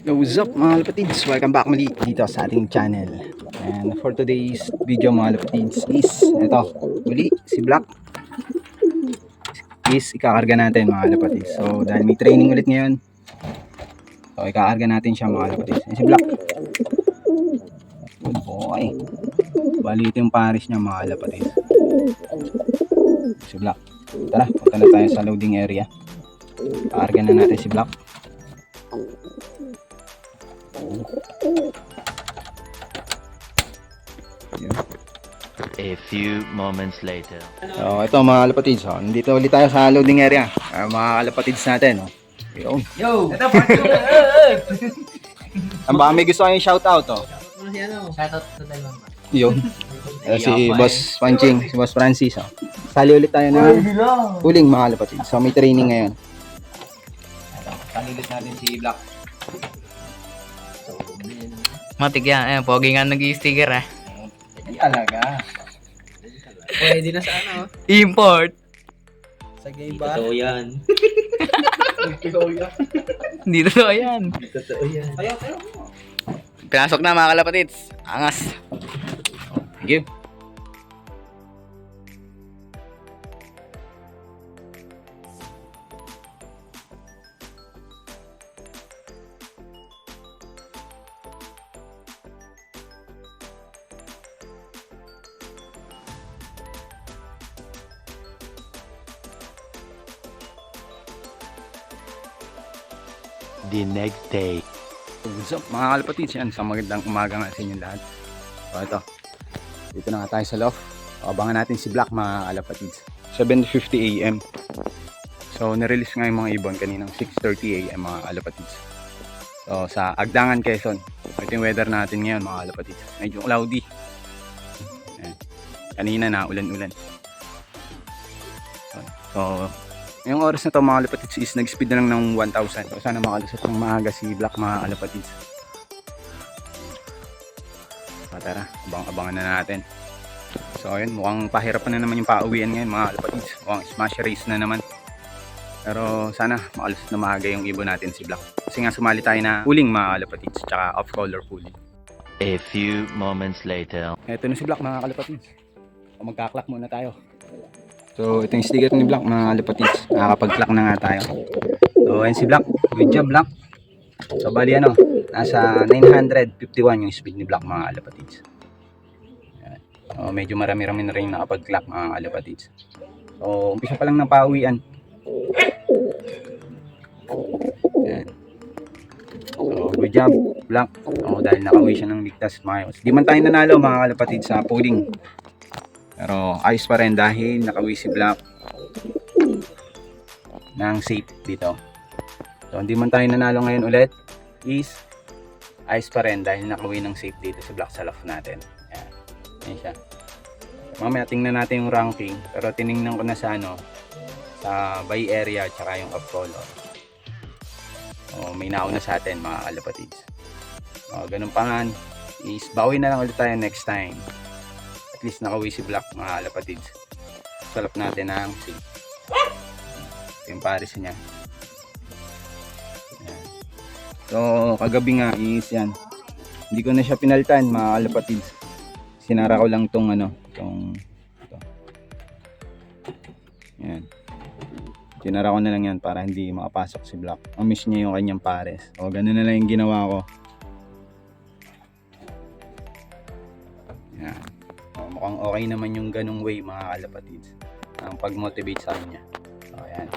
Yo, what's up mga lapatids? Welcome back muli dito sa ating channel. And for today's video mga lapatids is ito, muli si Black is ikakarga natin mga lapatids. So dahil may training ulit ngayon, so ikakarga natin siya mga lapatids. Si Black, good boy. Bali ito yung pares niya mga lapatids. Si Black, tara punta na tayo sa loading area. Ikakarga na natin si Black. A few moments later. So ito mga kalapatids, nandito ulit tayo sa loading area. Mga kalapatids natin, Yo. Ito, part 2. Ang baka may gusto kayong shoutout, Shoutout to dalawang pa. Yun. Si Boss Panching, si Boss Francis, Sali ulit tayo ng huling mga kalapatids. So may training ngayon. Sali ulit natin si Black. Matik yan. Ayan, pogi nga nag-i-sticker Hindi talaga. Pwede na sa ano? Import. Sa gay bar. Totoo yan. Hindi totoo yan. Totoo yan. Tayo. Pinasok na mga kalapatids. Angas. Thank you. The next day. What's up mga kalapatids? Yan, sa magandang umaga nga sa inyo lahat. So ito, dito na nga tayo sa loft. Abangan natin si Black mga kalapatids. 7:50 AM. So nirelease nga yung mga ibon kaninang 6:30 AM mga kalapatids. So sa Agdangan, Quezon. Ito yung weather natin ngayon mga kalapatids. Medyo cloudy. Ayan. Kanina na ulan-ulan. So yung oras na to mga kalapatids is nag-speed na lang ng 1,000. So sana makalusot ng maaga si Black mga kalapatids. So tara, abang-abangan na natin. So ayun, mukhang pahirapan na naman yung pauwian ngayon mga kalapatids. Mukhang smash race na naman. Pero sana makalusot na maaga yung ibon natin si Black. Kasi nga sumali tayo na pooling mga kalapatids, tsaka off-color pooling. A few moments later. Eto na si Black mga kalapatids. So magka-clock muna tayo. So ito yung sticker ni Black mga kalapatids. Nakakapag-clock na nga tayo. So ayun si Black. Good job Black. So bali nasa 951 yung speed ni Black mga kalapatids. Ayan. So medyo marami-rami na rin nakapag-clock mga kalapatids. So umpisa pa lang ng pauwian. Ayan. So good job Black. So dahil nakauwi siya ng ligtas maayos. Di man tayo nanalo mga kalapatids sa pooling. Pero ayos pa rin dahil nakauwi si Black ng safe dito. So hindi man tayo nanalo ngayon ulit is ayos pa rin dahil nakauwi ng safe dito si Black sa loft natin. Ayan. Ayan siya. Mamaya tingnan natin yung ranking, pero tiningnan ko na sa sa by area tsaka yung up color. So may nauna sa atin mga kalapatids. So ganun pa nga is bawi na lang ulit tayo next time. At least nakauwi si Black mga kalapatids. Salap natin ang safe. Yung pares niya. Ayan. So kagabi nga is yan. Hindi ko na siya pinaltan mga kalapatids. Sinara ko lang tong ito. Yan. Sinara ko na lang yan para hindi makapasok si Black. Miss niya yung kanyang pares. O ganun na lang yung ginawa ko. Yan. Mukhang okay naman yung ganung way mga kalapatids ang pag-motivate sa kanya. So ayan.